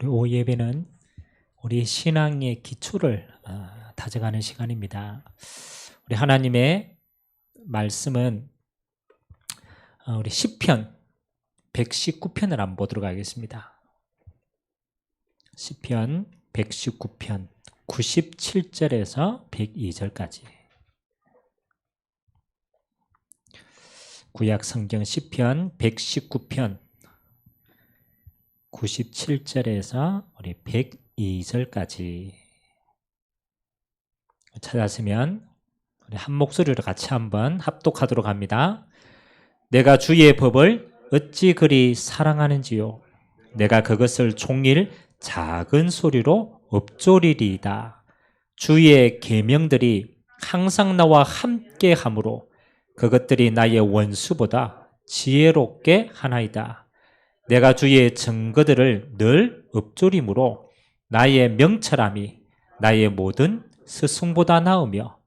우리 오후 예배는 우리 신앙의 기초를 다져가는 시간입니다. 우리 하나님의 말씀은 우리 시편 119편을 한번 보도록 하겠습니다. 시편 119편 97절에서 102절까지 구약 성경 시편 119편 97절에서 우리 102절까지 찾았으면 우리 한 목소리로 같이 한번 합독하도록 합니다. 내가 주의 법을 어찌 그리 사랑하는지요. 내가 그것을 종일 작은 소리로 읊조리리이다. 주의 계명들이 항상 나와 함께하므로 그것들이 나의 원수보다 지혜롭게 하나이다. 내가 주의 증거들을 늘 읊조림으로 나의 명철함이 나의 모든 스승보다 나으며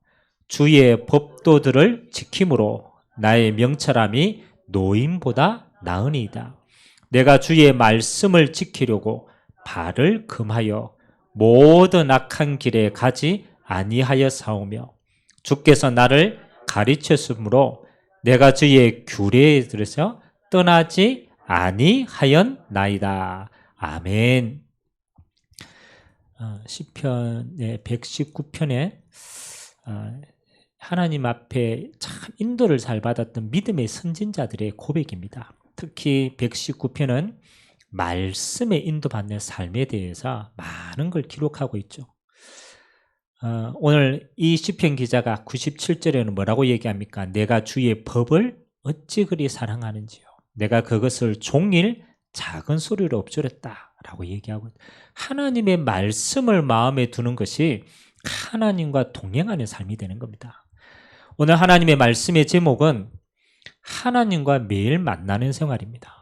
주의 법도들을 지킴으로 나의 명철함이 노인보다 나으니이다. 내가 주의 말씀을 지키려고 발을 금하여 모든 악한 길에 가지 아니하여 싸우며 주께서 나를 가르쳤으므로 내가 주의 규례에 들어서 떠나지 아니하였나이다. 아멘. 시편의 119편에 하나님 앞에 참 인도를 잘 받았던 믿음의 선진자들의 고백입니다. 특히 119편은 말씀에 인도받는 삶에 대해서 많은 걸 기록하고 있죠. 오늘 이 시편 기자가 97절에는 뭐라고 얘기합니까? 내가 주의 법을 어찌 그리 사랑하는지요. 내가 그것을 종일 작은 소리로 읊조렸다라고 얘기하고, 하나님의 말씀을 마음에 두는 것이 하나님과 동행하는 삶이 되는 겁니다. 오늘 하나님의 말씀의 제목은 하나님과 매일 만나는 생활입니다.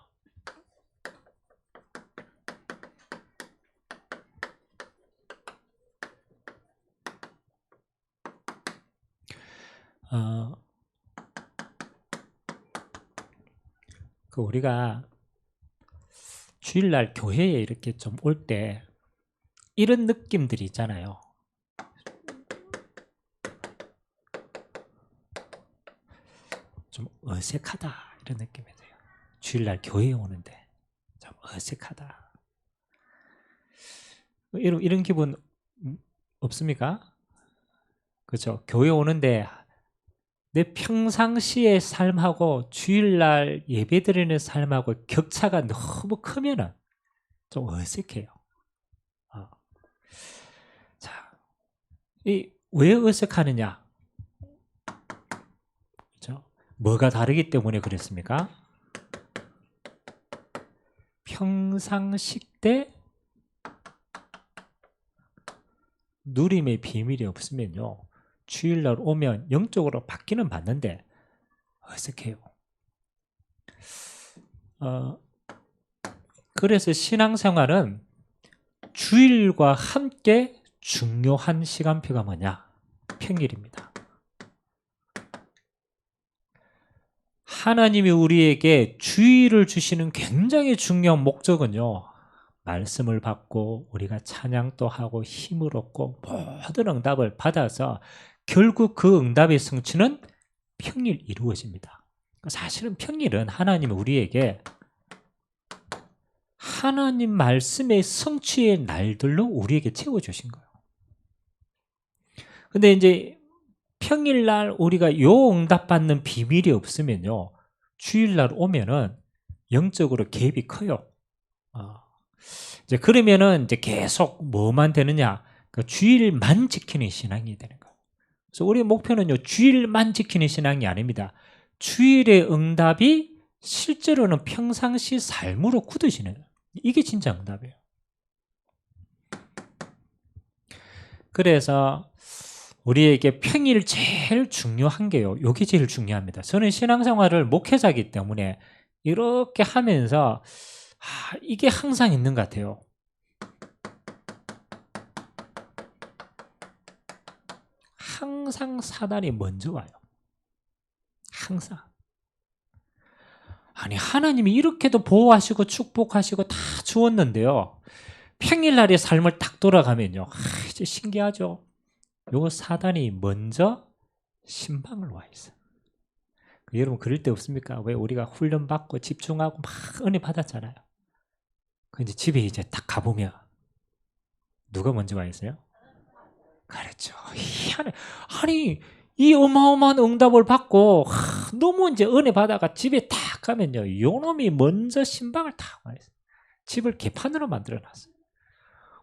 우리가 주일날 교회에 이렇게 좀 올 때 이런 느낌들이 있잖아요. 좀 어색하다 이런 느낌이 돼요. 주일날 교회에 오는데 좀 어색하다. 이런 기분 없습니까? 그렇죠. 교회 오는데 내 평상시의 삶하고 주일날 예배드리는 삶하고 격차가 너무 크면은 좀 어색해요. 자, 왜 어색하느냐? 그렇죠? 뭐가 다르기 때문에 그랬습니까? 평상시 때 누림의 비밀이 없으면요, 주일날 오면 영적으로 받기는 받는데 어색해요. 그래서 신앙생활은 주일과 함께 중요한 시간표가 뭐냐? 평일입니다. 하나님이 우리에게 주일을 주시는 굉장히 중요한 목적은요, 말씀을 받고 우리가 찬양도 하고 힘을 얻고 모든 응답을 받아서 결국 그 응답의 성취는 평일 이루어집니다. 사실은 평일은 하나님이 우리에게 하나님 말씀의 성취의 날들로 우리에게 채워주신 거예요. 근데 이제 평일날 우리가 요 응답받는 비밀이 없으면요, 주일날 오면은 영적으로 갭이 커요. 이제 그러면은 이제 계속 뭐만 되느냐? 그 주일만 지키는 신앙이 되는 거예요. 그래서 우리의 목표는요, 주일만 지키는 신앙이 아닙니다. 주일의 응답이 실제로는 평상시 삶으로 굳어지는, 이게 진짜 응답이에요. 그래서 우리에게 평일 제일 중요한 게요, 이게 제일 중요합니다. 저는 신앙생활을 목회자이기 때문에 이렇게 하면서 이게 항상 있는 것 같아요. 항상 사단이 먼저 와요. 항상. 아니, 하나님이 이렇게도 보호하시고 축복하시고 다 주었는데요, 평일날의 삶을 딱 돌아가면요. 이제 신기하죠. 요 사단이 먼저 신방을 와 있어요. 여러분 그럴 때 없습니까? 왜 우리가 훈련받고 집중하고 막 은혜 받았잖아요. 근데 집에 이제 딱 가보면 누가 먼저 와 있어요? 그렇죠. 희한해. 아니 이 어마어마한 응답을 받고 너무 이제 은혜 받아가 집에 딱 가면요. 요놈이 먼저 신방을 딱 와 있어요. 집을 개판으로 만들어놨어요.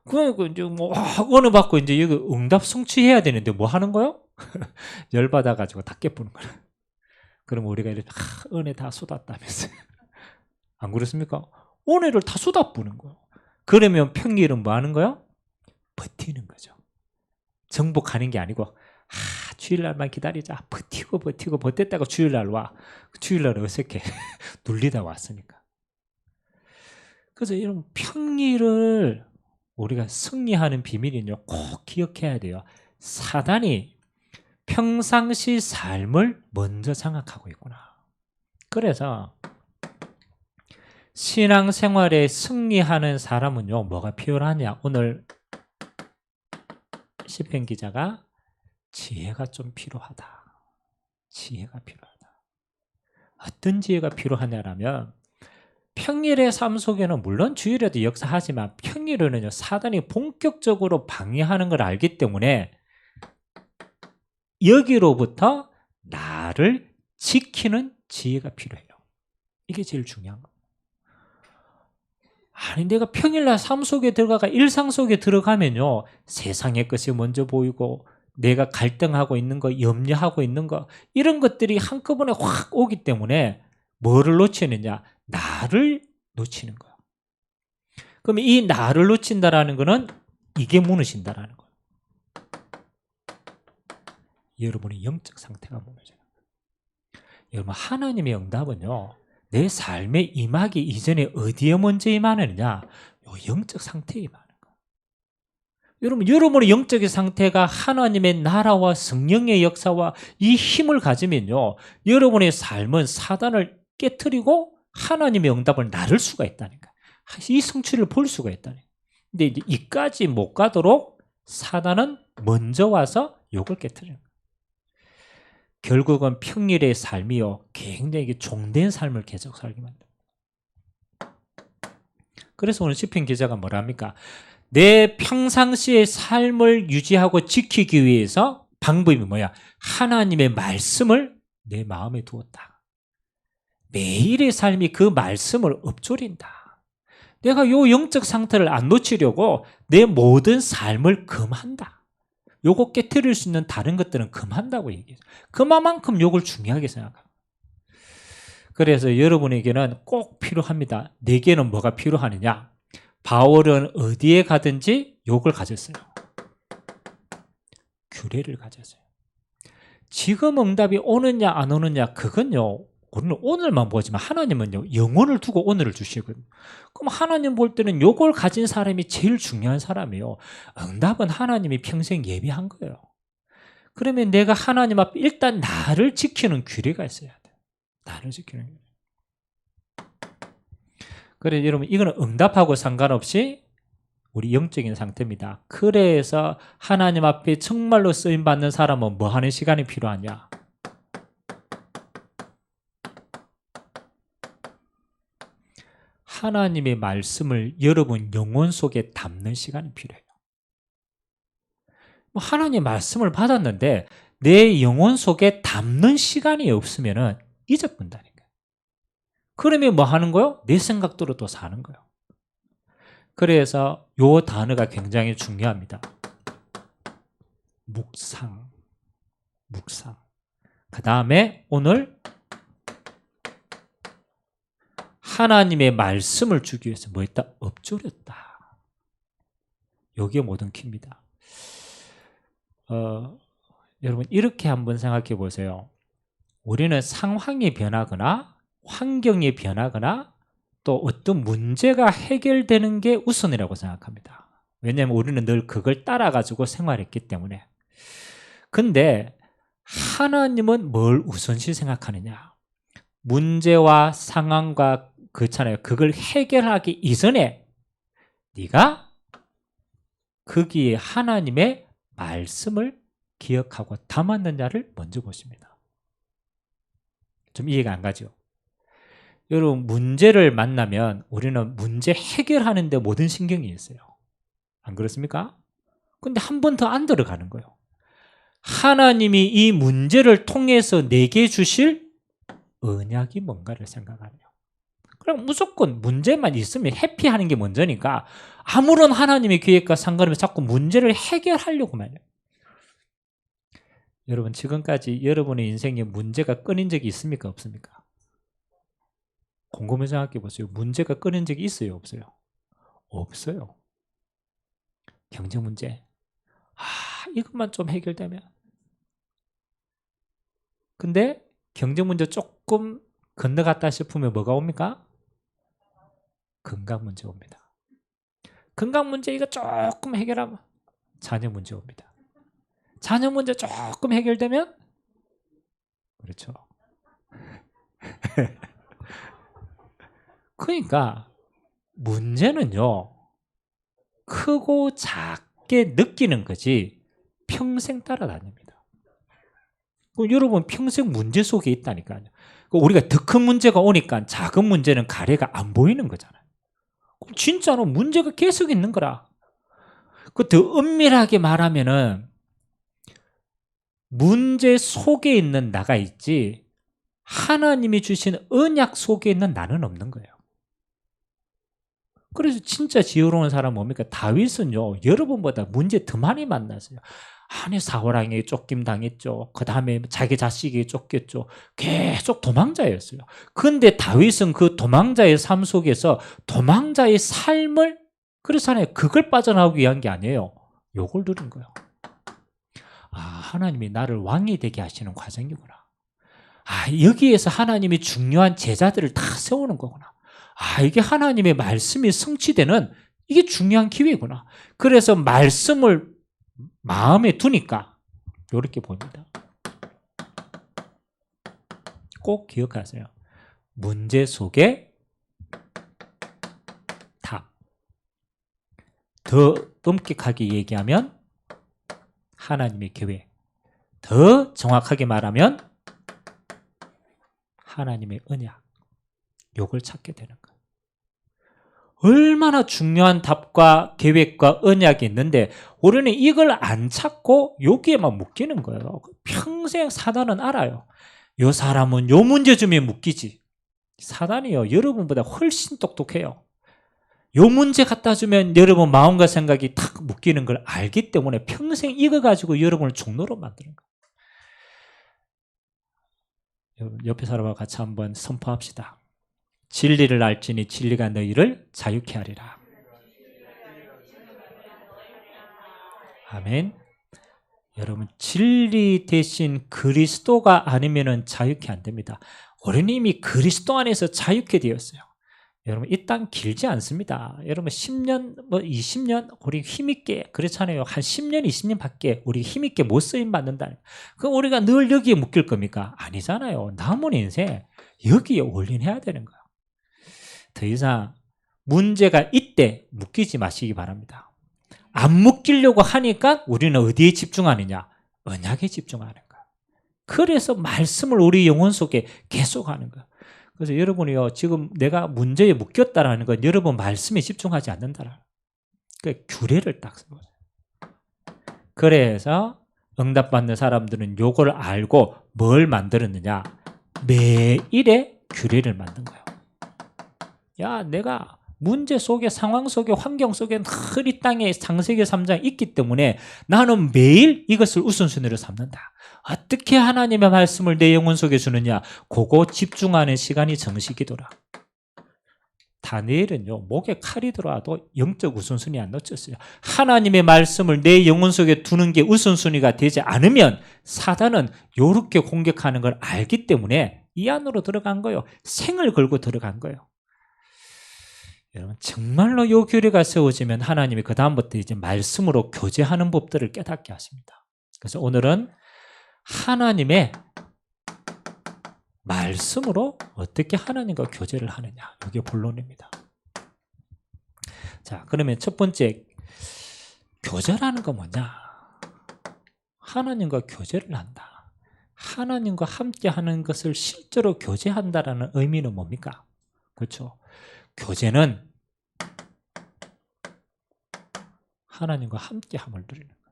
그 이제 뭐 은혜 받고 이제 여기 응답 성취해야 되는데 뭐 하는 거요? 열 받아가지고 다 깨부는 거야. 그럼 우리가 이렇게 은혜 다 쏟았다면서요. 안 그렇습니까? 은혜를 다 쏟아부는 거예요. 그러면 평일은 뭐 하는 거예요? 버티는 거죠. 정복하는 게 아니고 주일날만 기다리자. 버티고 버텼다가 주일날 와. 주일날 어색해. 눌리다 왔으니까. 그래서 이런 평일을 우리가 승리하는 비밀은요. 꼭 기억해야 돼요. 사단이 평상시 삶을 먼저 장악하고 있구나. 그래서 신앙생활에 승리하는 사람은요. 뭐가 필요하냐. 오늘 시편 기자가 지혜가 좀 필요하다. 지혜가 필요하다. 어떤 지혜가 필요하냐라면 평일의 삶 속에는 물론 주일에도 역사하지만 평일에는요. 사단이 본격적으로 방해하는 걸 알기 때문에 여기로부터 나를 지키는 지혜가 필요해요. 이게 제일 중요한 거. 아니 내가 평일날 삶 속에 들어가가 일상 속에 들어가면요. 세상의 것이 먼저 보이고 내가 갈등하고 있는 거, 염려하고 있는 거 이런 것들이 한꺼번에 확 오기 때문에 뭐를 놓치느냐? 나를 놓치는 거야. 그럼 이 나를 놓친다라는 거는 이게 무너진다라는 거예요. 여러분의 영적 상태가 무너져요. 여러분 하나님의 응답은요. 내 삶에 임하기 이전에 어디에 먼저 임하느냐? 요 영적 상태에 임하는 거예요. 여러분, 여러분의 영적인 상태가 하나님의 나라와 성령의 역사와 이 힘을 가지면요. 여러분의 삶은 사단을 깨트리고 하나님의 응답을 나를 수가 있다는 거예요. 이 성취를 볼 수가 있다는 거예요. 근데 이제 이까지 못 가도록 사단은 먼저 와서 욕을 깨트리는 거예요. 결국은 평일의 삶이요. 굉장히 종된 삶을 계속 살게 만듭니다. 그래서 오늘 시편 기자가 뭐라 합니까? 내 평상시의 삶을 유지하고 지키기 위해서 방법이 뭐야? 하나님의 말씀을 내 마음에 두었다. 매일의 삶이 그 말씀을 읊조린다. 내가 요 영적 상태를 안 놓치려고 내 모든 삶을 금한다. 요거 깨트릴 수 있는 다른 것들은 금한다고 얘기해요. 그만큼 요걸 중요하게 생각합니다. 그래서 여러분에게는 꼭 필요합니다. 내게는 뭐가 필요하느냐? 바울은 어디에 가든지 요걸 가졌어요. 규례를 가졌어요. 지금 응답이 오느냐 안 오느냐 그건요. 우리는 오늘만 보지만 하나님은요. 영혼을 두고 오늘을 주시거든요. 그럼 하나님 볼 때는 요걸 가진 사람이 제일 중요한 사람이에요. 응답은 하나님이 평생 예비한 거예요. 그러면 내가 하나님 앞에 일단 나를 지키는 규례가 있어야 돼요. 나를 지키는 규례. 그래서 여러분 이거는 응답하고 상관없이 우리 영적인 상태입니다. 그래서 하나님 앞에 정말로 쓰임받는 사람은 뭐 하는 시간이 필요하냐? 하나님의 말씀을 여러분 영혼 속에 담는 시간이 필요해요. 하나님의 말씀을 받았는데 내 영혼 속에 담는 시간이 없으면 잊어본다니까요. 그러면 뭐 하는 거요? 내 생각대로 또 사는 거예요. 그래서 요 단어가 굉장히 중요합니다. 묵상. 그 다음에 오늘 하나님의 말씀을 주기 위해서 뭐 했다? 읊조렸다. 여기에 모든 키입니다. 여러분 이렇게 한번 생각해 보세요. 우리는 상황이 변하거나 환경이 변하거나 또 어떤 문제가 해결되는 게 우선이라고 생각합니다. 왜냐하면 우리는 늘 그걸 따라가지고 생활했기 때문에. 근데 하나님은 뭘 우선시 생각하느냐? 문제와 상황과 그렇잖아요. 그걸 해결하기 이전에 네가 거기에 하나님의 말씀을 기억하고 담았느냐를 먼저 보십니다. 좀 이해가 안 가죠? 여러분, 문제를 만나면 우리는 문제 해결하는 데 모든 신경이 있어요. 안 그렇습니까? 근데 한 번 더 안 들어가는 거예요. 하나님이 이 문제를 통해서 내게 주실 언약이 뭔가를 생각하네요. 그럼 무조건 문제만 있으면 해피하는 게 먼저니까 아무런 하나님의 계획과 상관없이 자꾸 문제를 해결하려고만 해요. 여러분, 지금까지 여러분의 인생에 문제가 끊인 적이 있습니까? 없습니까? 곰곰이 생각해 보세요. 문제가 끊인 적이 있어요? 없어요? 없어요. 경제 문제. 이것만 좀 해결되면. 근데 경제 문제 조금 건너갔다 싶으면 뭐가 옵니까? 건강 문제 옵니다. 건강 문제 이거 조금 해결하면 자녀 문제 옵니다. 자녀 문제 조금 해결되면 그렇죠. 그러니까 문제는요, 크고 작게 느끼는 거지 평생 따라다닙니다. 여러분 평생 문제 속에 있다니까요. 우리가 더 큰 문제가 오니까 작은 문제는 가래가 안 보이는 거잖아요. 진짜로 문제가 계속 있는 거라. 더 엄밀하게 말하면은 문제 속에 있는 나가 있지 하나님이 주신 언약 속에 있는 나는 없는 거예요. 그래서 진짜 지혜로운 사람은 뭡니까? 다윗은요, 여러분보다 문제 더 많이 만났어요. 아니, 사울왕에게 쫓김 당했죠. 그 다음에 자기 자식에게 쫓겼죠. 계속 도망자였어요. 그런데 다윗은 그 도망자의 삶 속에서 도망자의 삶을, 그래서 그걸 빠져나오기 위한 게 아니에요. 요걸 누린 거예요. 하나님이 나를 왕이 되게 하시는 과정이구나. 여기에서 하나님이 중요한 제자들을 다 세우는 거구나. 이게 하나님의 말씀이 성취되는 이게 중요한 기회구나. 그래서 말씀을 마음에 두니까 이렇게 봅니다. 꼭 기억하세요. 문제 속에 답. 더 엄격하게 얘기하면 하나님의 계획. 더 정확하게 말하면 하나님의 언약. 요걸 찾게 되는 거예요. 얼마나 중요한 답과 계획과 언약이 있는데 우리는 이걸 안 찾고 여기에만 묶이는 거예요. 평생 사단은 알아요. 요 사람은 요 문제점에 묶이지. 사단이요, 여러분보다 훨씬 똑똑해요. 요 문제 갖다 주면 여러분 마음과 생각이 탁 묶이는 걸 알기 때문에 평생 이거 가지고 여러분을 종로로 만드는 거예요. 여러분, 옆에 사람과 같이 한번 선포합시다. 진리를 알지니 진리가 너희를 자유케 하리라. 아멘. 여러분, 진리 대신 그리스도가 아니면 자유케 안 됩니다. 우리는 이미 그리스도 안에서 자유케 되었어요. 여러분, 이 땅 길지 않습니다. 여러분 10년, 20년 우리 힘있게, 그렇잖아요. 한 10년, 20년 밖에 우리 힘있게 못 쓰임 받는다. 그럼 우리가 늘 여기에 묶일 겁니까? 아니잖아요. 남은 인생 여기에 올인해야 되는 거예요. 더 이상 문제가 이때 묶이지 마시기 바랍니다. 안 묶이려고 하니까 우리는 어디에 집중하느냐? 언약에 집중하는 거예요. 그래서 말씀을 우리 영혼 속에 계속하는 거예요. 그래서 여러분이요, 지금 내가 문제에 묶였다라는 건 여러분 말씀에 집중하지 않는다라는 그 규례를 딱 세워요. 그래서 응답받는 사람들은 요걸 알고 뭘 만들었느냐? 매일의 규례를 만든 거예요. 야, 내가 문제 속에, 상황 속에, 환경 속에 늘 이 땅에 창세기 3장 있기 때문에 나는 매일 이것을 우선순위로 삼는다. 어떻게 하나님의 말씀을 내 영혼 속에 주느냐? 그거 집중하는 시간이 정식기도라. 다니엘은요, 목에 칼이 들어와도 영적 우선순위 안 놓쳤어요. 하나님의 말씀을 내 영혼 속에 두는 게 우선순위가 되지 않으면 사단은 이렇게 공격하는 걸 알기 때문에 이 안으로 들어간 거예요. 생을 걸고 들어간 거예요. 여러분, 정말로 이 교리가 세워지면 하나님이 그 다음부터 이제 말씀으로 교제하는 법들을 깨닫게 하십니다. 그래서 오늘은 하나님의 말씀으로 어떻게 하나님과 교제를 하느냐, 이게 본론입니다. 자, 그러면 첫 번째 교제라는 건 뭐냐? 하나님과 교제를 한다. 하나님과 함께 하는 것을 실제로 교제한다라는 의미는 뭡니까? 그렇죠? 교제는 하나님과 함께함을 누리는 거예요.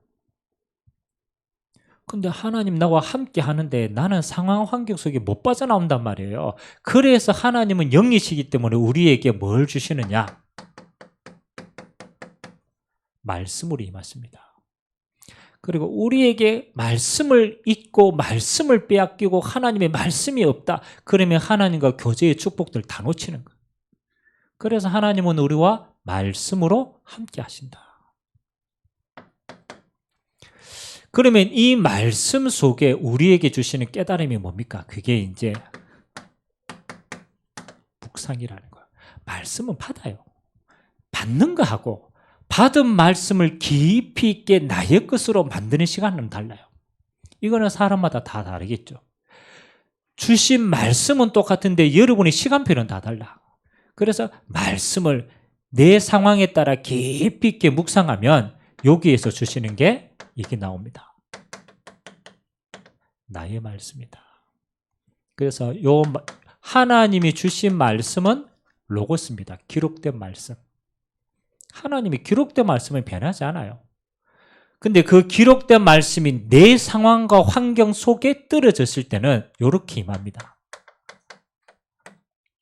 근데 하나님 나와 함께 하는데 나는 상황 환경 속에 못 빠져나온단 말이에요. 그래서 하나님은 영이시기 때문에 우리에게 뭘 주시느냐? 말씀으로 임하십니다. 그리고 우리에게 말씀을 잊고 말씀을 빼앗기고 하나님의 말씀이 없다. 그러면 하나님과 교제의 축복들 다 놓치는 거예요. 그래서 하나님은 우리와 말씀으로 함께 하신다. 그러면 이 말씀 속에 우리에게 주시는 깨달음이 뭡니까? 그게 이제 묵상이라는 거예요. 말씀은 받아요. 받는 거하고 받은 말씀을 깊이 있게 나의 것으로 만드는 시간은 달라요. 이거는 사람마다 다 다르겠죠. 주신 말씀은 똑같은데 여러분의 시간표는 다 달라. 그래서 말씀을 내 상황에 따라 깊이 있게 묵상하면 여기에서 주시는 게 이게 나옵니다. 나의 말씀이다. 그래서 요 하나님이 주신 말씀은 로고스입니다. 기록된 말씀. 하나님이 기록된 말씀은 변하지 않아요. 근데 그 기록된 말씀이 내 상황과 환경 속에 떨어졌을 때는 이렇게 임합니다.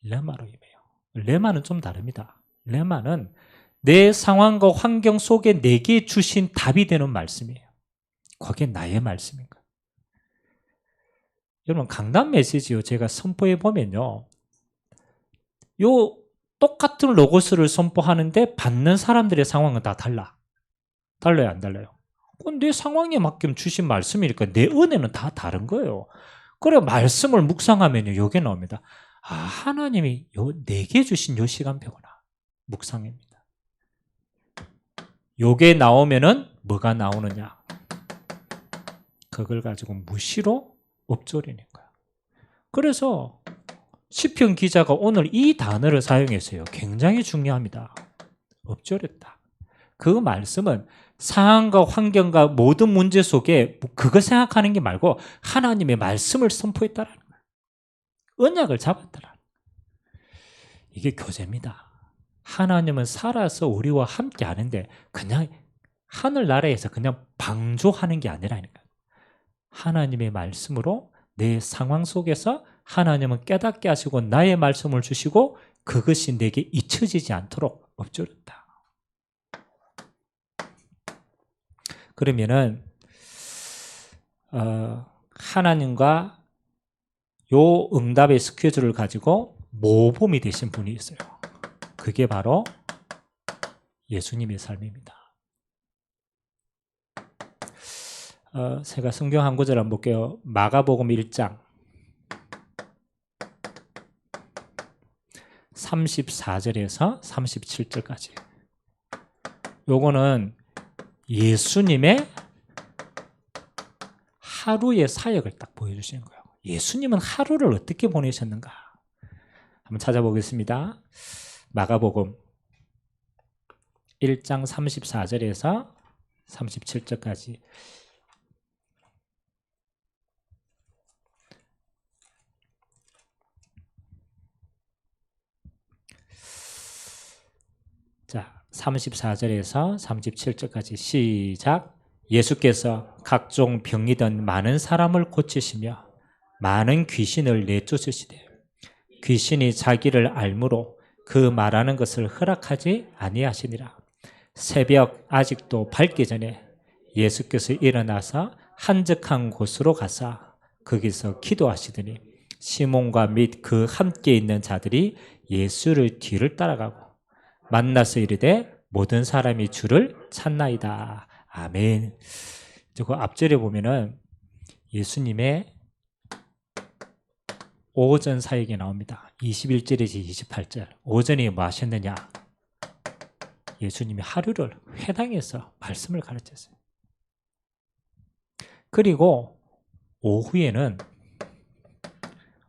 레마로 임해요. 레마는 좀 다릅니다. 레마는 내 상황과 환경 속에 내게 주신 답이 되는 말씀이에요. 그게 나의 말씀인 거예요. 여러분 강단 메시지요. 제가 선포해 보면요. 요 똑같은 로고스를 선포하는데 받는 사람들의 상황은 다 달라. 달라요, 안 달라요? 내 상황에 맞게 주신 말씀이니까 내 은혜는 다 다른 거예요. 그래 말씀을 묵상하면요. 요게 나옵니다. 아, 하나님이 내게 주신 요 시간표구나. 묵상입니다. 요게 나오면은 뭐가 나오느냐? 그걸 가지고 무시로 엎조리는 거야. 그래서 시편 기자가 오늘 이 단어를 사용했어요. 굉장히 중요합니다. 엎조렸다. 그 말씀은 상황과 환경과 모든 문제 속에 그거 생각하는 게 말고 하나님의 말씀을 선포했다라는 거예요. 언약을 잡았다라는 거예요. 이게 교제입니다. 하나님은 살아서 우리와 함께 하는데 그냥 하늘나라에서 그냥 방조하는 게 아니라니까요. 하나님의 말씀으로 내 상황 속에서 하나님은 깨닫게 하시고 나의 말씀을 주시고 그것이 내게 잊혀지지 않도록 엎조렸다. 그러면은 하나님과 요 응답의 스케줄을 가지고 모범이 되신 분이 있어요. 그게 바로 예수님의 삶입니다. 제가 성경 한 구절 한번 볼게요. 마가복음 1장 34절에서 37절까지. 요거는 예수님의 하루의 사역을 딱 보여주시는 거예요. 예수님은 하루를 어떻게 보내셨는가? 한번 찾아보겠습니다. 마가복음 1장 34절에서 37절까지. 자, 34절에서 37절까지 시작. 예수께서 각종 병이든 많은 사람을 고치시며 많은 귀신을 내쫓으시되 귀신이 자기를 알므로 그 말하는 것을 허락하지 아니하시니라. 새벽 아직도 밝기 전에 예수께서 일어나서 한적한 곳으로 가사 거기서 기도하시더니 시몬과 및 그 함께 있는 자들이 예수를 뒤를 따라가고 만나서 이르되 모든 사람이 주를 찾나이다. 아멘. 그 앞절에 보면은 예수님의 오전 사역이 나옵니다. 21절에서 28절. 오전에 뭐 하셨느냐? 예수님이 하루를 회당에서 말씀을 가르쳤어요. 그리고 오후에는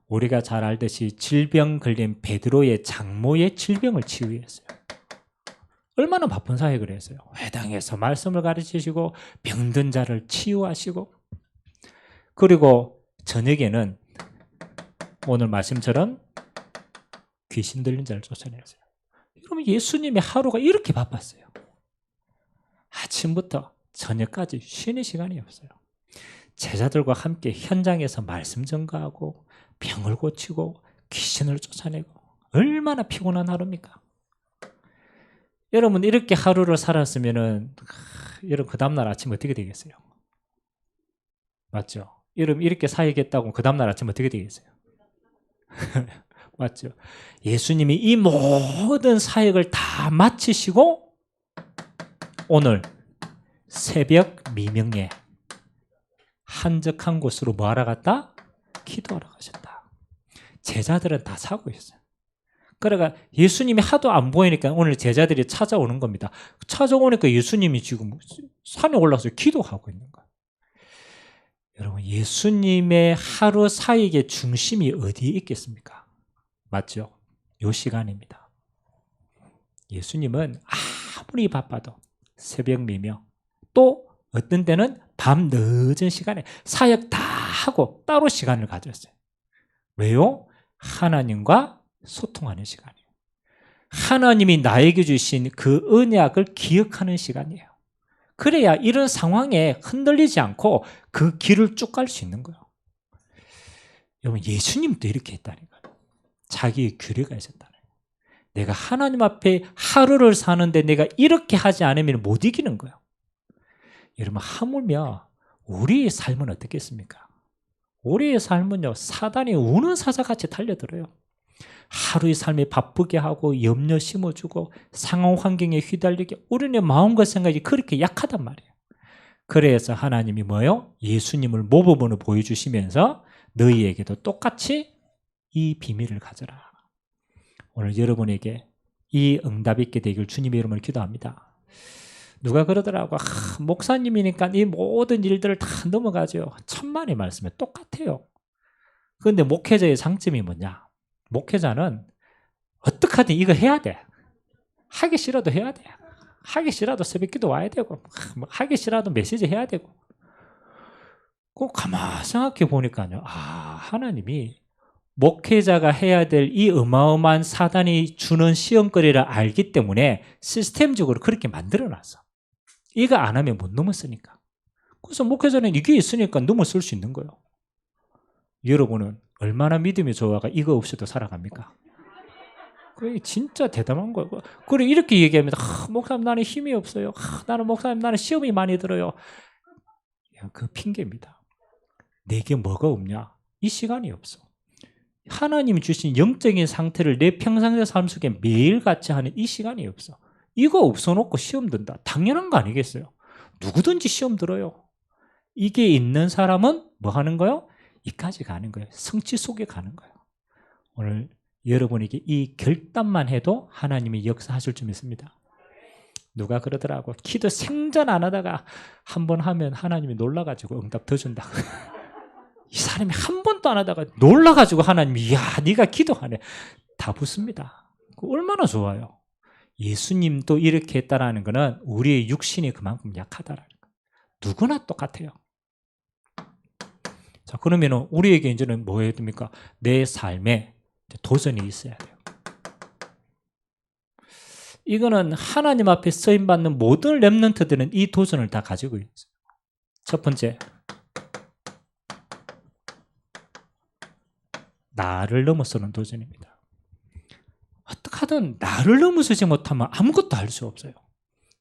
우리가 잘 알듯이 질병 걸린 베드로의 장모의 질병을 치유했어요. 얼마나 바쁜 사역을 했어요. 회당에서 말씀을 가르치시고 병든 자를 치유하시고, 그리고 저녁에는 오늘 말씀처럼 귀신 들린 자를 쫓아냈어요. 여러분, 예수님의 하루가 이렇게 바빴어요. 아침부터 저녁까지 쉬는 시간이 없어요. 제자들과 함께 현장에서 말씀 전가하고 병을 고치고 귀신을 쫓아내고, 얼마나 피곤한 하루입니까? 여러분, 이렇게 하루를 살았으면은 여러분 그 다음날 아침 어떻게 되겠어요? 맞죠? 여러분 이렇게 사역했다고 그 다음날 아침 어떻게 되겠어요? 맞죠? 예수님이 이 모든 사역을 다 마치시고 오늘 새벽 미명에 한적한 곳으로 뭐하러 갔다? 기도하러 가셨다. 제자들은 다 자고 있어요. 그러니까 예수님이 하도 안 보이니까 오늘 제자들이 찾아오는 겁니다. 찾아오니까 예수님이 지금 산에 올라가서 기도하고 있는 거예요. 여러분, 예수님의 하루 사역의 중심이 어디에 있겠습니까? 맞죠? 요 시간입니다. 예수님은 아무리 바빠도 새벽 미명, 또 어떤 때는 밤 늦은 시간에 사역 다 하고 따로 시간을 가졌어요. 왜요? 하나님과 소통하는 시간이에요. 하나님이 나에게 주신 그 언약을 기억하는 시간이에요. 그래야 이런 상황에 흔들리지 않고 그 길을 쭉 갈 수 있는 거예요. 여러분, 예수님도 이렇게 했다니까요. 자기의 규례가 있었다는 거예요. 내가 하나님 앞에 하루를 사는데 내가 이렇게 하지 않으면 못 이기는 거예요. 여러분, 하물며 우리의 삶은 어떻겠습니까? 우리의 삶은요, 사단이 우는 사자같이 달려들어요. 하루의 삶이 바쁘게 하고 염려 심어주고 상황 환경에 휘달리게, 우리의 마음과 생각이 그렇게 약하단 말이에요. 그래서 하나님이 뭐예요? 예수님을 모범으로 보여주시면서 너희에게도 똑같이 이 비밀을 가져라. 오늘 여러분에게 이 응답 있게 되길 주님의 이름으로 기도합니다. 누가 그러더라고, 목사님이니까 이 모든 일들을 다 넘어가죠. 천만의 말씀에 똑같아요. 그런데 목회자의 장점이 뭐냐? 목회자는 어떻게 하든 이거 해야 돼. 하기 싫어도 해야 돼. 하기 싫어도 새벽기도 와야 되고, 하기 싫어도 메시지 해야 되고. 꼭 가만히 생각해 보니까요, 하나님이 목회자가 해야 될 이 어마어마한 사단이 주는 시험거리를 알기 때문에 시스템적으로 그렇게 만들어놨어. 이거 안 하면 못 넘었으니까. 그래서 목회자는 이게 있으니까 넘어설 수 있는 거예요. 여러분은 얼마나 믿음이 좋아가 이거 없이도 살아갑니까? 그게 진짜 대단한 거예요. 그래, 이렇게 얘기하면 목사님 나는 힘이 없어요. 목사님 나는 시험이 많이 들어요. 그 핑계입니다. 내게 뭐가 없냐? 이 시간이 없어. 하나님이 주신 영적인 상태를 내 평상의 삶 속에 매일같이 하는 이 시간이 없어. 이거 없어놓고 시험 든다. 당연한 거 아니겠어요? 누구든지 시험 들어요. 이게 있는 사람은 뭐 하는 거예요? 이까지 가는 거예요. 성취 속에 가는 거예요. 오늘 여러분에게 이 결단만 해도 하나님이 역사하실 줄 믿습니다. 누가 그러더라고, 기도 생전 안 하다가 한 번 하면 하나님이 놀라가지고 응답 더 준다. 이 사람이 한 번도 안 하다가 놀라가지고 하나님이, 야, 네가 기도하네. 다 붙습니다. 얼마나 좋아요. 예수님도 이렇게 했다라는 것은 우리의 육신이 그만큼 약하다라는 거예요. 누구나 똑같아요. 자, 그러면 우리에게 이제는 뭐 해야 됩니까? 내 삶에 도전이 있어야 돼요. 이거는 하나님 앞에 쓰임받는 모든 렘넌트들은 이 도전을 다 가지고 있어요. 첫 번째, 나를 넘어서는 도전입니다. 어떻게 하든 나를 넘어서지 못하면 아무것도 할 수 없어요.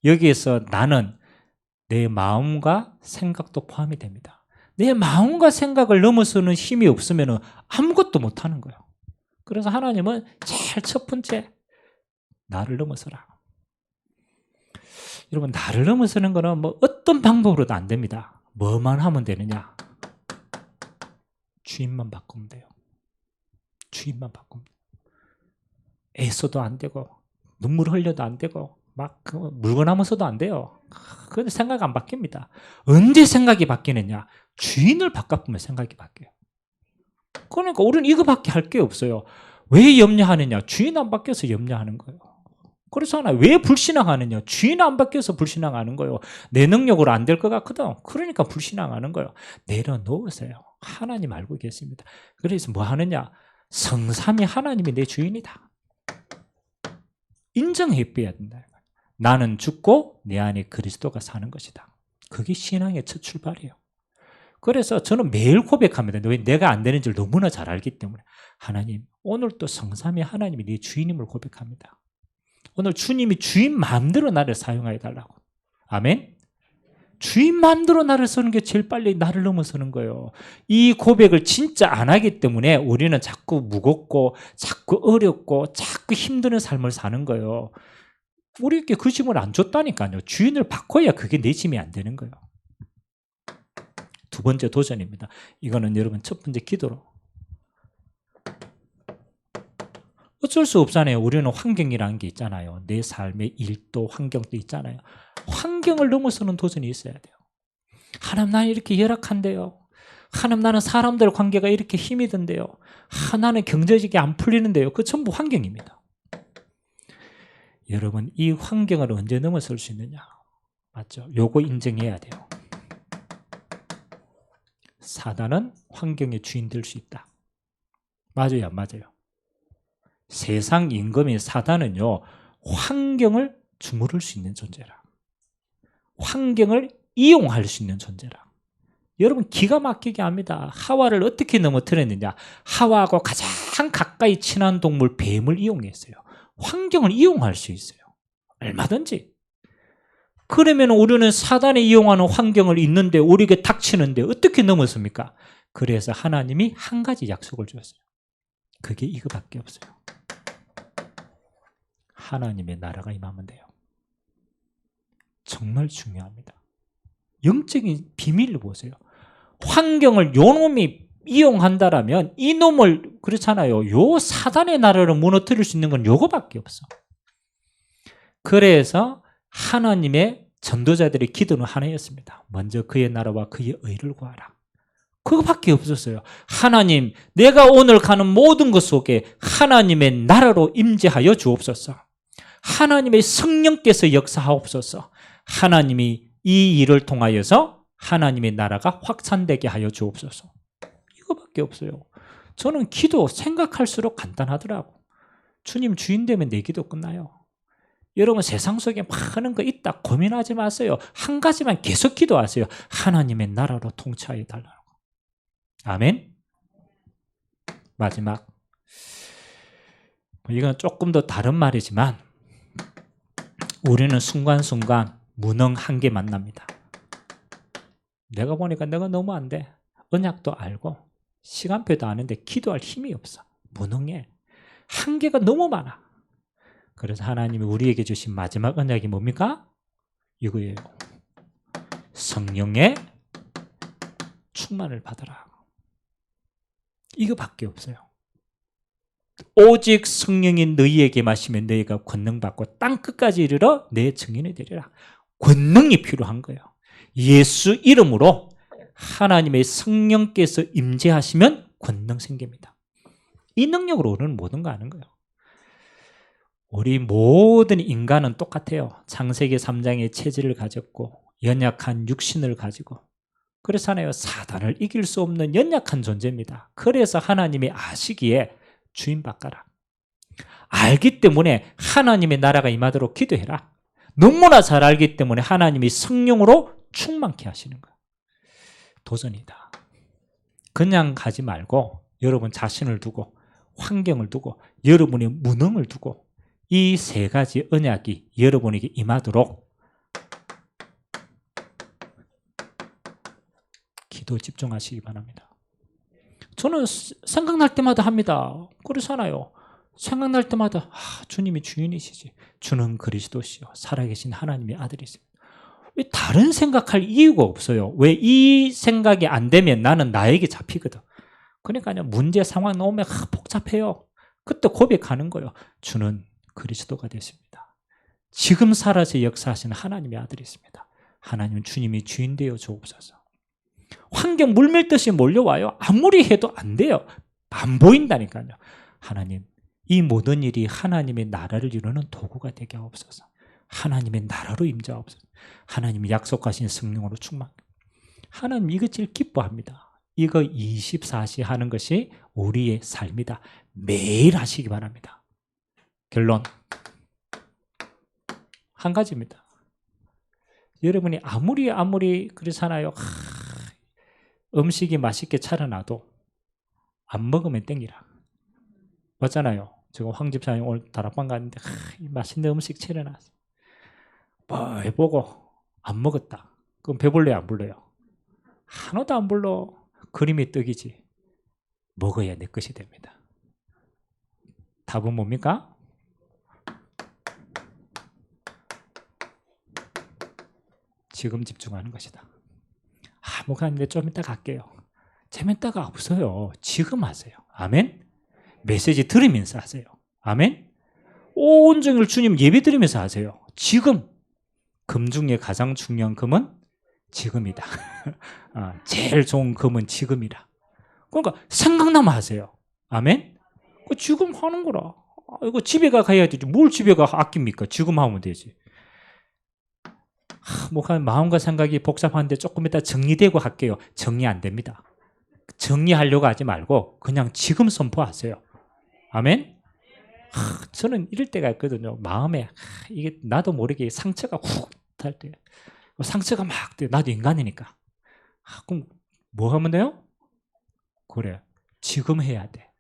여기에서 나는 내 마음과 생각도 포함이 됩니다. 내 마음과 생각을 넘어서는 힘이 없으면 아무것도 못하는 거예요. 그래서 하나님은 제일 첫 번째, 나를 넘어서라. 여러분, 나를 넘어서는 거는 뭐 어떤 방법으로도 안 됩니다. 뭐만 하면 되느냐? 주인만 바꾸면 돼요. 주인만 바꾸면 돼요. 애써도 안 되고, 눈물 흘려도 안 되고, 막 물건하면서도 안 돼요. 그런데 생각 안 바뀝니다. 언제 생각이 바뀌느냐? 주인을 바꿔보면 생각이 바뀌어요. 그러니까 우리는 이거밖에 할 게 없어요. 왜 염려하느냐? 주인 안 바뀌어서 염려하는 거예요. 그렇잖아요. 왜 불신앙하느냐? 주인 안 바뀌어서 불신앙하는 거예요. 내 능력으로 안 될 것 같거든. 그러니까 불신앙하는 거예요. 내려놓으세요. 하나님 알고 계십니다. 그래서 뭐 하느냐? 성삼위 하나님이 내 주인이다. 인정해줘야 된다. 나는 죽고 내 안에 그리스도가 사는 것이다. 그게 신앙의 첫 출발이에요. 그래서 저는 매일 고백합니다. 왜? 내가 안 되는 줄 너무나 잘 알기 때문에. 하나님, 오늘 또 성삼위 하나님이 네 주인임을 고백합니다. 오늘 주님이 주인 마음대로 나를 사용하여 달라고. 아멘? 주인 마음대로 나를 쓰는 게 제일 빨리 나를 넘어서는 거예요. 이 고백을 진짜 안 하기 때문에 우리는 자꾸 무겁고 자꾸 어렵고 자꾸 힘드는 삶을 사는 거예요. 우리에게 그 짐을 안 줬다니까요. 주인을 바꿔야 그게 내 짐이 안 되는 거예요. 두 번째 도전입니다. 이거는 여러분 첫 번째 기도로. 어쩔 수 없잖아요. 우리는 환경이라는 게 있잖아요. 내 삶의 일도 환경도 있잖아요. 환경을 넘어서는 도전이 있어야 돼요. 하나님, 나는 이렇게 열악한데요. 하나님, 나는 사람들 관계가 이렇게 힘이 든데요. 나는 경제적이 안 풀리는데요. 그 전부 환경입니다. 여러분, 이 환경을 언제 넘어설 수 있느냐? 맞죠? 요거 인정해야 돼요. 사단은 환경의 주인 될 수 있다. 맞아요, 안 맞아요? 세상 임금인 사단은요, 환경을 주무를 수 있는 존재라. 환경을 이용할 수 있는 존재라. 여러분, 기가 막히게 합니다. 하와를 어떻게 넘어뜨렸느냐? 하와하고 가장 가까이 친한 동물 뱀을 이용했어요. 환경을 이용할 수 있어요. 얼마든지. 그러면 우리는 사단이 이용하는 환경을 있는데 우리에게 닥치는데 어떻게 넘어섭니까? 그래서 하나님이 한 가지 약속을 주었어요. 그게 이거밖에 없어요. 하나님의 나라가 임하면 돼요. 정말 중요합니다. 영적인 비밀을 보세요. 환경을 요놈이 이용한다라면 이놈을, 그렇잖아요. 요 사단의 나라를 무너뜨릴 수 있는 건 요거밖에 없어. 그래서 하나님의 전도자들의 기도는 하나였습니다. 먼저 그의 나라와 그의 의를 구하라. 그거밖에 없었어요. 하나님, 내가 오늘 가는 모든 것 속에 하나님의 나라로 임재하여 주옵소서. 하나님의 성령께서 역사하옵소서. 하나님이 이 일을 통하여서 하나님의 나라가 확산되게 하여 주옵소서. 이거밖에 없어요. 저는 기도 생각할수록 간단하더라고. 주님 주인 되면 내 기도 끝나요. 여러분, 세상 속에 많은 거 있다 고민하지 마세요. 한 가지만 계속 기도하세요. 하나님의 나라로 통치하여 달라고. 아멘. 마지막, 이건 조금 더 다른 말이지만 우리는 순간순간 무능 한계 만납니다. 내가 보니까 내가 너무 안 돼. 언약도 알고 시간표도 아는데 기도할 힘이 없어. 무능해. 한계가 너무 많아. 그래서 하나님이 우리에게 주신 마지막 언약이 뭡니까? 이거예요. 성령의 충만을 받아라. 이거밖에 없어요. 오직 성령이 너희에게 마시면 너희가 권능받고 땅끝까지 이르러 내 증인이 되리라. 권능이 필요한 거예요. 예수 이름으로 하나님의 성령께서 임재하시면 권능 생깁니다. 이 능력으로 우리는 모든 거 아는 거예요. 우리 모든 인간은 똑같아요. 창세기 3장의 체질을 가졌고 연약한 육신을 가지고, 그렇잖아요. 사단을 이길 수 없는 연약한 존재입니다. 그래서 하나님이 아시기에 주인 바꿔라. 알기 때문에 하나님의 나라가 임하도록 기도해라. 너무나 잘 알기 때문에 하나님이 성령으로 충만케 하시는 거예요. 도전이다. 그냥 가지 말고 여러분 자신을 두고 환경을 두고 여러분의 무능을 두고 이 세 가지 언약이 여러분에게 임하도록 기도 집중하시기 바랍니다. 저는 생각날 때마다 합니다. 그렇잖아요. 생각날 때마다 주님이 주인이시지. 주는 그리스도시요 살아계신 하나님의 아들이십니다. 왜 다른 생각할 이유가 없어요. 왜 이 생각이 안 되면 나는 나에게 잡히거든. 그러니까요. 문제 상황 나오면 복잡해요. 그때 고백하는 거예요. 주는 그리스도가 되십니다. 지금 살아서 역사하시는 하나님의 아들이십니다. 하나님은 주님이 주인 되어 주옵소서. 환경 물밀듯이 몰려와요. 아무리 해도 안 돼요. 안 보인다니까요. 하나님, 이 모든 일이 하나님의 나라를 이루는 도구가 되게 하옵소서. 하나님의 나라로 임재하옵소서. 하나님이 약속하신 성령으로 충만. 하나님 이것 제일 기뻐합니다. 이거 24시 하는 것이 우리의 삶이다. 매일 하시기 바랍니다. 결론 한 가지입니다. 여러분이 아무리 그렇잖아요. 음식이 맛있게 차려놔도 안 먹으면 땡기라. 맞잖아요. 지금 황 집사님 오늘 다락방 갔는데 맛있는 음식 차려놨어. 뭐 해보고 안 먹었다. 그럼 배불러요, 안 불러요? 하나도 안 불러. 그림이 떡이지. 먹어야 내 것이 됩니다. 답은 뭡니까? 지금 집중하는 것이다. 뭐가 아닌데 좀 이따 갈게요. 좀 이따가 없어요. 지금 하세요. 아멘? 메시지 들으면서 하세요. 아멘? 온종일 주님 예배 드리면서 하세요. 지금. 금 중에 가장 중요한 금은 지금이다. 제일 좋은 금은 지금이다. 그러니까 생각나면 하세요. 아멘? 지금 하는 거라. 이거 집에 가야 되지. 뭘 집에 가 아낍니까? 지금 하면 되지. 뭐가 마음과 생각이 복잡한데 조금 이따 정리되고 할게요. 정리 안 됩니다. 정리하려고 하지 말고 그냥 지금 선포하세요. 아멘? 저는 이럴 때가 있거든요. 마음에 이게 나도 모르게 상처가 훅 탈 때, 상처가 막 돼요. 나도 인간이니까. 그럼 뭐 하면 돼요? 그래, 지금 해야 돼.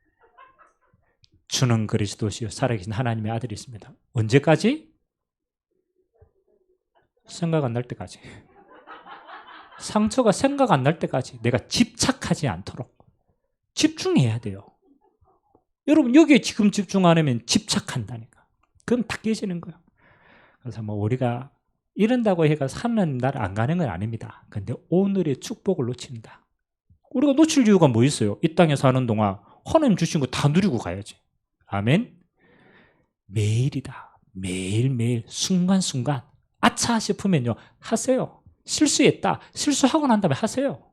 주는 그리스도시요 살아계신 하나님의 아들이 있습니다. 언제까지? 생각 안 날 때까지. 상처가 생각 안 날 때까지 내가 집착하지 않도록 집중해야 돼요. 여러분 여기에 지금 집중 안 하면 집착한다니까. 그럼 다 깨지는 거예요. 그래서 우리가 이런다고 해가 하나님 나라 안 가는 건 아닙니다. 근데 오늘의 축복을 놓친다. 우리가 놓칠 이유가 뭐 있어요? 이 땅에 사는 동안 하나님 주신 거 다 누리고 가야지. 아멘? 매일이다. 매일매일 순간순간 아차 싶으면요 하세요. 실수했다. 실수하고 난 다음에 하세요.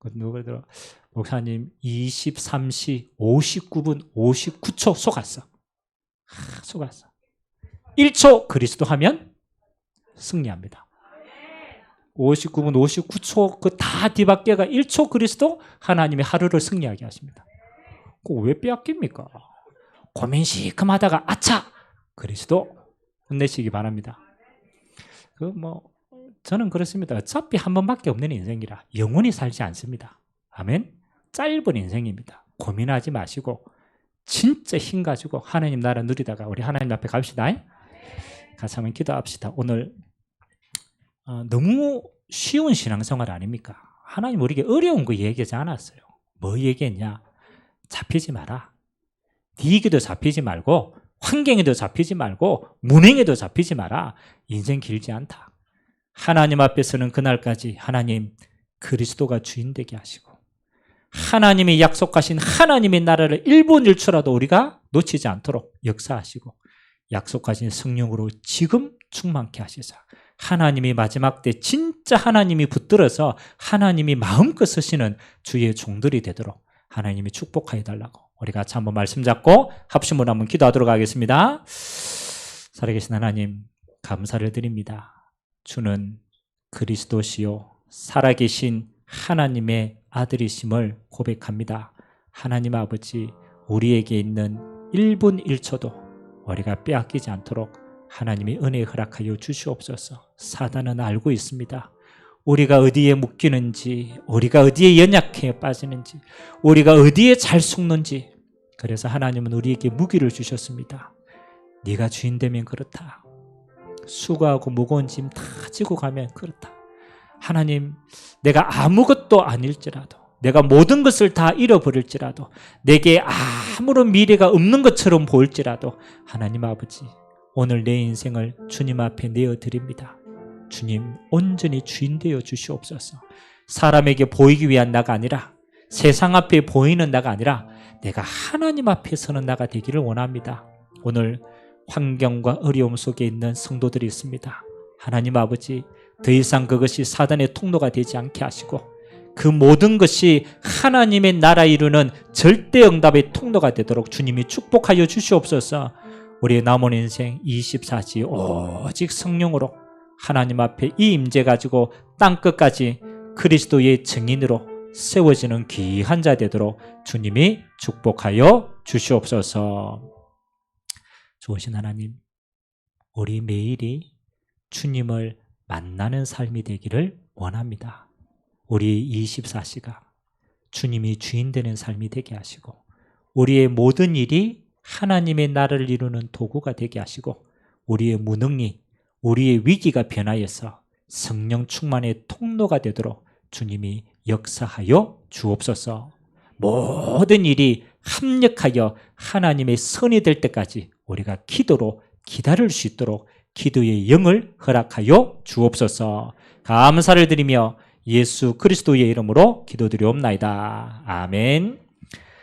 누구들 목사님 23시 59분 59초 속았어. 속았어. 1초 그리스도 하면 승리합니다. 59분 59초 그 다 뒤바뀌어가 1초 그리스도 하나님의 하루를 승리하게 하십니다. 그거 왜 빼앗깁니까? 고민 시큼하다가 아차 그리스도 혼내시기 바랍니다. 저는 그렇습니다. 어차피 한 번밖에 없는 인생이라 영원히 살지 않습니다. 아멘. 짧은 인생입니다. 고민하지 마시고 진짜 힘 가지고 하나님 나라 누리다가 우리 하나님 앞에 갑시다. 같이 한번 기도합시다. 오늘 너무 쉬운 신앙생활 아닙니까? 하나님 우리에게 어려운 거 얘기하지 않았어요. 뭐 얘기했냐? 잡히지 마라. 네에게도 잡히지 말고 환경에도 잡히지 말고 문행에도 잡히지 마라. 인생 길지 않다. 하나님 앞에서는 그날까지 하나님 그리스도가 주인 되게 하시고 하나님이 약속하신 하나님의 나라를 1분 1초라도 우리가 놓치지 않도록 역사하시고 약속하신 성령으로 지금 충만케 하시사 하나님이 마지막 때 진짜 하나님이 붙들어서 하나님이 마음껏 쓰시는 주의 종들이 되도록 하나님이 축복하여 달라고 우리 같이 한번 말씀 잡고 합심으로 한번 기도하도록 하겠습니다. 살아계신 하나님 감사를 드립니다. 주는 그리스도시요 살아계신 하나님의 아들이심을 고백합니다. 하나님 아버지 우리에게 있는 1분 1초도 우리가 빼앗기지 않도록 하나님이 은혜 허락하여 주시옵소서. 사단은 알고 있습니다. 우리가 어디에 묶이는지 우리가 어디에 연약해 빠지는지 우리가 어디에 잘 속는지 그래서 하나님은 우리에게 무기를 주셨습니다. 네가 주인 되면 그렇다. 수고하고 무거운 짐 다 지고 가면 그렇다. 하나님 내가 아무것도 아닐지라도 내가 모든 것을 다 잃어버릴지라도 내게 아무런 미래가 없는 것처럼 보일지라도 하나님 아버지 오늘 내 인생을 주님 앞에 내어드립니다. 주님 온전히 주인 되어 주시옵소서. 사람에게 보이기 위한 나가 아니라 세상 앞에 보이는 나가 아니라 내가 하나님 앞에 서는 나가 되기를 원합니다. 오늘 환경과 어려움 속에 있는 성도들이 있습니다. 하나님 아버지 더 이상 그것이 사단의 통로가 되지 않게 하시고 그 모든 것이 하나님의 나라 이루는 절대 응답의 통로가 되도록 주님이 축복하여 주시옵소서. 우리의 남은 인생 24시 오직 성령으로 하나님 앞에 이 임재 가지고 땅끝까지 그리스도의 증인으로 세워지는 귀한 자 되도록 주님이 축복하여 주시옵소서. 좋으신 하나님, 우리 매일이 주님을 만나는 삶이 되기를 원합니다. 우리 24시가 주님이 주인 되는 삶이 되게 하시고 우리의 모든 일이 하나님의 나라를 이루는 도구가 되게 하시고 우리의 무능이, 우리의 위기가 변하여서 성령 충만의 통로가 되도록 주님이 역사하여 주옵소서. 모든 일이 합력하여 하나님의 선이 될 때까지 우리가 기도로 기다릴 수 있도록 기도의 영을 허락하여 주옵소서. 감사를 드리며 예수 그리스도의 이름으로 기도드리옵나이다. 아멘.